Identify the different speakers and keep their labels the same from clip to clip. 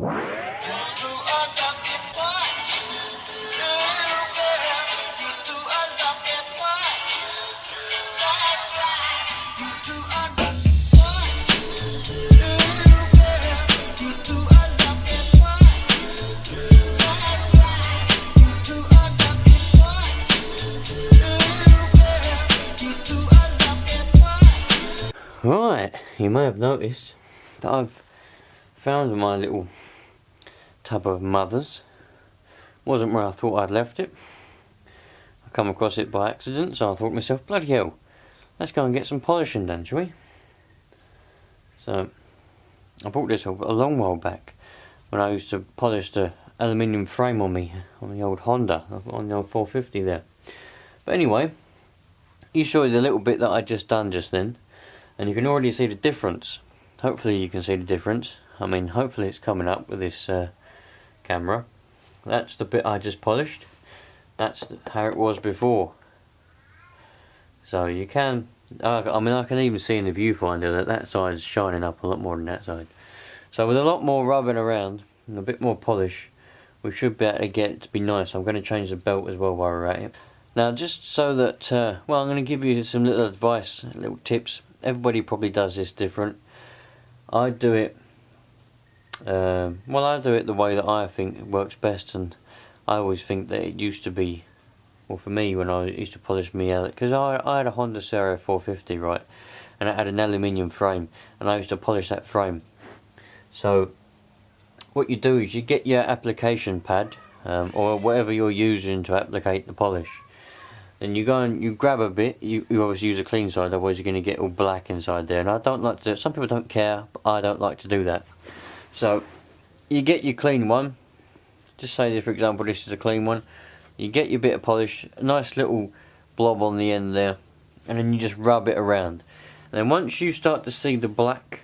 Speaker 1: Right, you may have noticed that I've found my little tub of Mother's. Wasn't where I thought I'd left it. I come across it by accident, so I thought to myself, bloody hell, let's go and get some polishing done, shall we? So I bought this a long while back when I used to polish the aluminium frame on the old Honda, on the old 450 there. But anyway, you saw the little bit that I just done just then, and you can already see the difference. Hopefully you can see the difference. I mean, hopefully it's coming up with this camera. That's the bit I just polished. That's how it was before. So you can, I mean, I can even see in the viewfinder that side's shining up a lot more than that side. So with a lot more rubbing around and a bit more polish, we should be able to get it to be nice. I'm going to change the belt as well while we're at it. Now, just so that, well, I'm going to give you some little advice, little tips. Everybody probably does this different. I do it, well, I do it the way that I think works best, and I always think that it used to be, well, for me when I used to polish me, because I had a Honda Serra 450, right, and it had an aluminium frame, and I used to polish that frame. So what you do is you get your application pad, or whatever you're using to applicate the polish. Then you go and you grab a bit, you obviously use a clean side, otherwise you're going to get all black inside there. And I don't like to do it. Some people don't care, but I don't like to do that. So you get your clean one, just say for example this is a clean one. You get your bit of polish, a nice little blob on the end there, and then you just rub it around. And then once you start to see the black,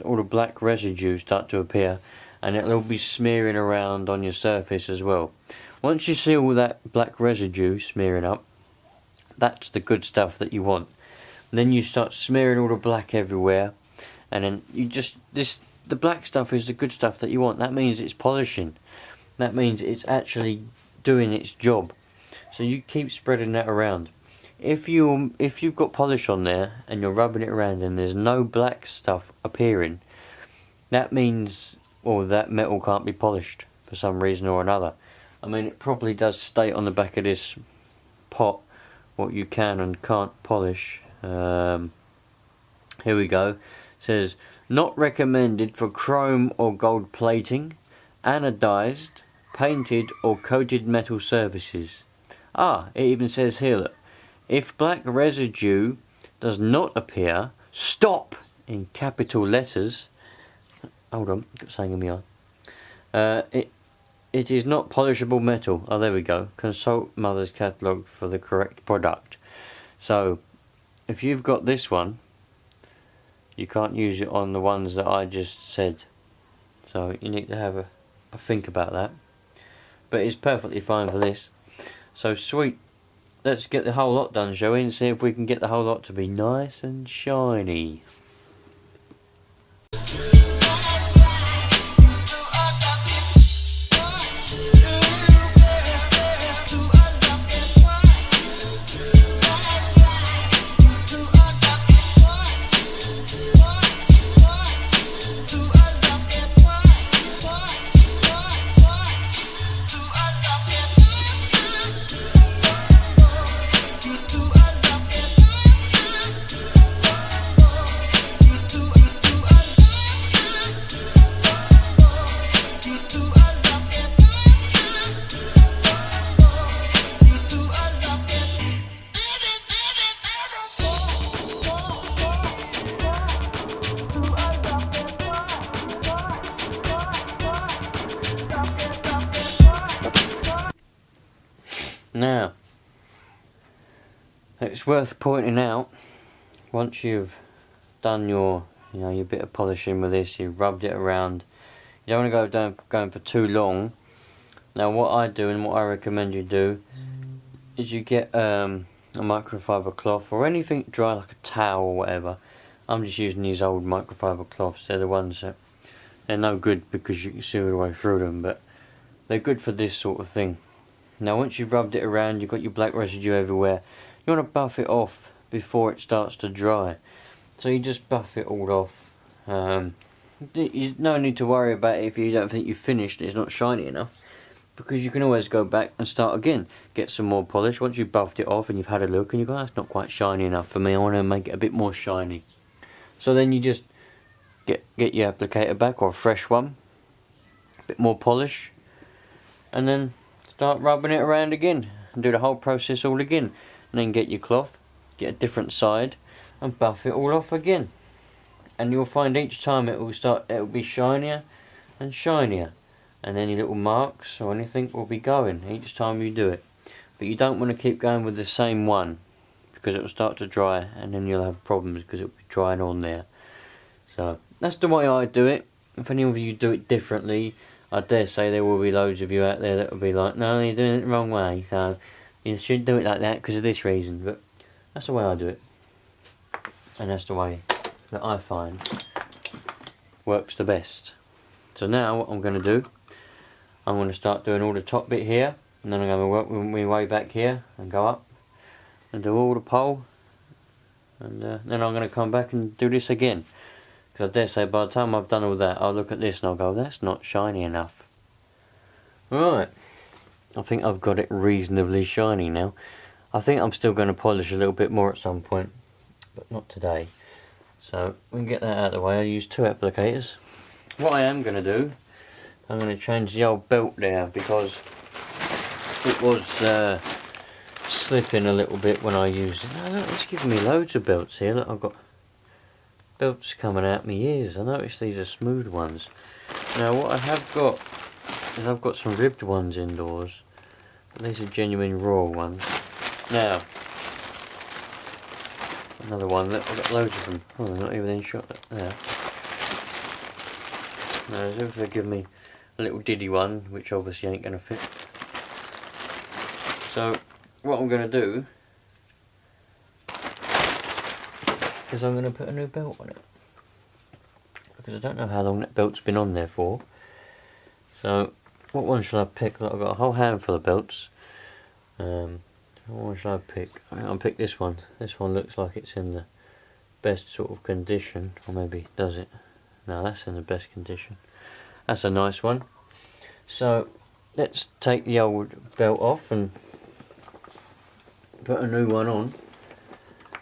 Speaker 1: all the black residue start to appear, and it'll be smearing around on your surface as well. Once you see all that black residue smearing up, that's the good stuff that you want. And then you start smearing all the black everywhere, and then you just, the black stuff is the good stuff that you want. That means it's polishing. That means it's actually doing its job. So you keep spreading that around. If you've got polish on there and you're rubbing it around and there's no black stuff appearing, that means, well, that metal can't be polished for some reason or another. I mean, it probably does state on the back of this pot what you can and can't polish. Here we go. It says, not recommended for chrome or gold plating, anodized, painted or coated metal surfaces. It even says here that if black residue does not appear, stop in capital letters. Hold on, got something in my eye. It is not polishable metal. Oh, there we go. Consult Mother's catalogue for the correct product. So, if you've got this one, you can't use it on the ones that I just said. So, you need to have a think about that. But it's perfectly fine for this. So, sweet. Let's get the whole lot done, shall we? And see if we can get the whole lot to be nice and shiny. Now, it's worth pointing out, once you've done your bit of polishing with this, you've rubbed it around, you don't want to go going for too long. Now what I do and what I recommend you do is you get a microfiber cloth or anything dry like a towel or whatever. I'm just using these old microfiber cloths, they're the ones that They're no good because you can see all the way through them, but they're good for this sort of thing. Now once you've rubbed it around, you've got your black residue everywhere, you want to buff it off before it starts to dry. So you just buff it all off. There's no need to worry about it if you don't think you've finished, it's not shiny enough, because you can always go back and start again, get some more polish. Once you've buffed it off and you've had a look and you go, that's not quite shiny enough for me, I want to make it a bit more shiny. So then you just get your applicator back, or a fresh one, a bit more polish, and then start rubbing it around again and do the whole process all again. And then get your cloth, get a different side and buff it all off again. And you'll find each time it will be shinier and shinier, and any little marks or anything will be going each time you do it. But you don't want to keep going with the same one, because it will start to dry and then you'll have problems because it will be drying on there. So that's the way I do it. If any of you do it differently, I dare say there will be loads of you out there that will be like, no, you're doing it the wrong way, so you shouldn't do it like that because of this reason. But that's the way I do it, and that's the way that I find works the best. So now what I'm going to do, I'm going to start doing all the top bit here, and then I'm going to work my way back here and go up and do all the pole, and then I'm going to come back and do this again, because I dare say by the time I've done all that, I'll look at this and I'll go, that's not shiny enough. Right, I think I've got it reasonably shiny now. I think I'm still going to polish a little bit more at some point, but not today. So we can get that out of the way. I use 2 applicators. What I am going to do, I'm going to change the old belt there, because it was slipping a little bit when I used it. Now, look, it's giving me loads of belts here. Look, I've got belts coming out my ears. I noticed these are smooth ones. Now what I have got is I've got some ribbed ones indoors, but these are genuine raw ones. Now another one, look, I've got loads of them. Oh, they're not even in shot there. Now as if they give me a little diddy one, which obviously ain't going to fit. So what I'm going to do is I'm going to put a new belt on it, because I don't know how long that belt's been on there for. So what one shall I pick? Look, I've got a whole handful of belts. What one shall I pick? I think I'll pick this one. This one looks like it's in the best sort of condition, or maybe does it? No, that's in the best condition. That's a nice one. So let's take the old belt off and put a new one on.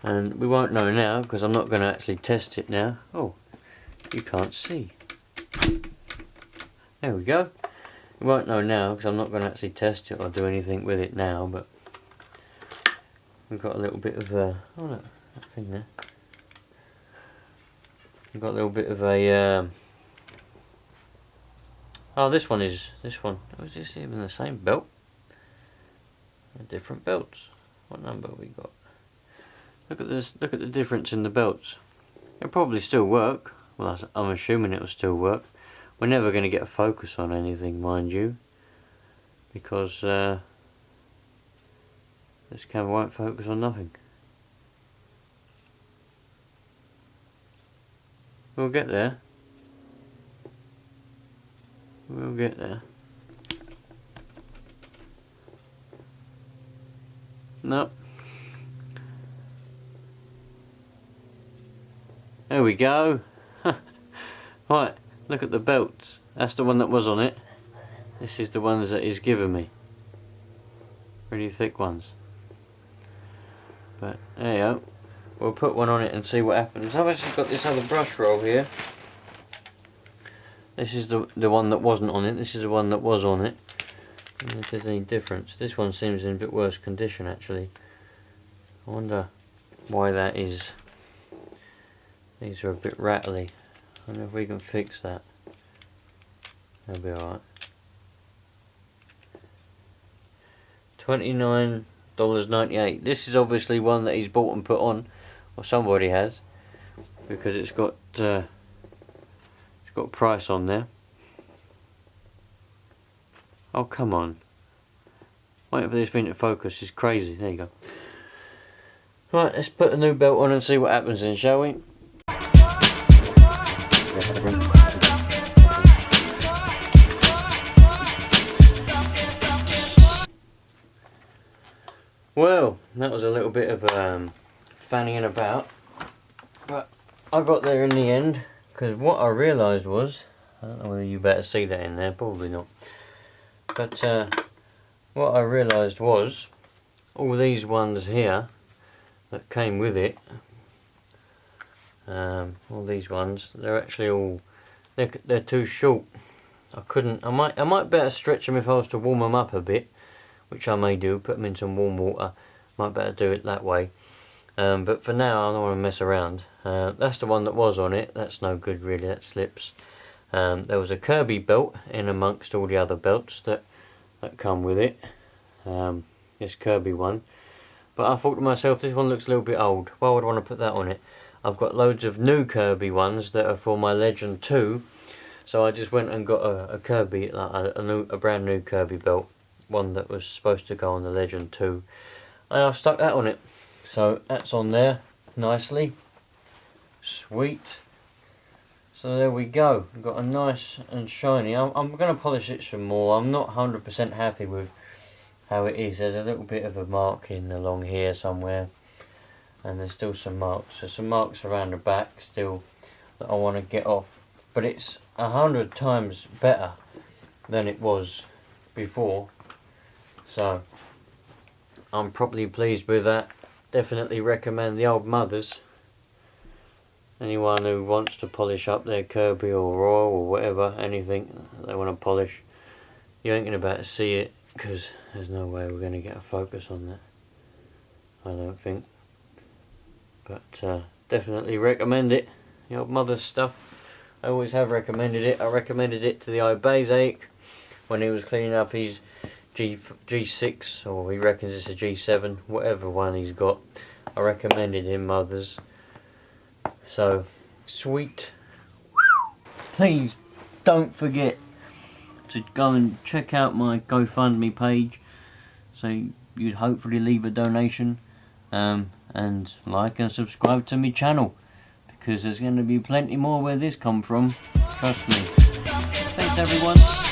Speaker 1: And we won't know now, because I'm not going to actually test it now. Oh, you can't see. There we go. We won't know now, because I'm not going to actually test it or do anything with it now, but we've got a little bit of a, oh look, that thing there. We've got a little bit of a, oh, this one, oh, is this even the same belt? They're different belts. What number have we got? Look at this, look at the difference in the belts. It'll probably still work. Well, I'm assuming it'll still work. We're never going to get a focus on anything, mind you, because this camera won't focus on nothing. We'll get there. We'll get there. Nope. There we go. Right, look at the belts. That's the one that was on it. This is the ones that he's given me. Really thick ones. But there you go. We'll put one on it and see what happens. I've actually got this other brush roll here. This is the one that wasn't on it. This is the one that was on it. I don't know if there's any difference. This one seems in a bit worse condition actually. I wonder why that is. These are a bit rattly. I wonder if we can fix that. That'll be alright. $29.98. This is obviously one that he's bought and put on, or somebody has, because it's got a price on there. Oh come on! Waiting for this thing to focus is crazy. There you go. Right, let's put a new belt on and see what happens then, shall we? Well, that was a little bit of fannying about, but I got there in the end, because what I realised was, I don't know whether you better see that in there, probably not, but what I realised was, all these ones here that came with it, all these ones, they're actually all, they're too short. I might better stretch them if I was to warm them up a bit, which I may do, put them in some warm water, might better do it that way. But for now I don't want to mess around. That's the one that was on it, that's no good really, that slips. There was a Kirby belt in amongst all the other belts that come with it, this Kirby one. But I thought to myself, this one looks a little bit old, why would I want to put that on it? I've got loads of new Kirby ones that are for my Legend 2, so I just went and got a Kirby, like a brand new Kirby belt. One that was supposed to go on the Legend 2, and I've stuck that on it, so that's on there nicely. Sweet. So there we go, we've got a nice and shiny. I'm going to polish it some more. I'm not 100% happy with how it is. There's a little bit of a marking along here somewhere, and there's still some marks. There's some marks around the back still that I want to get off, but it's 100 times better than it was before. So I'm probably pleased with that. Definitely recommend the Old Mothers. Anyone who wants to polish up their Kirby or Royal or whatever, anything they want to polish, you ain't going to be able to see it because there's no way we're going to get a focus on that, I don't think. But definitely recommend it, the Old Mothers stuff. I always have recommended it. I recommended it to the Ibazaic when he was cleaning up his G6, or he reckons it's a G7, whatever one he's got. I recommended him Mothers. So, sweet. Please don't forget to go and check out my GoFundMe page, so you'd hopefully leave a donation, and like and subscribe to my channel, because there's going to be plenty more where this come from, trust me. Thanks everyone.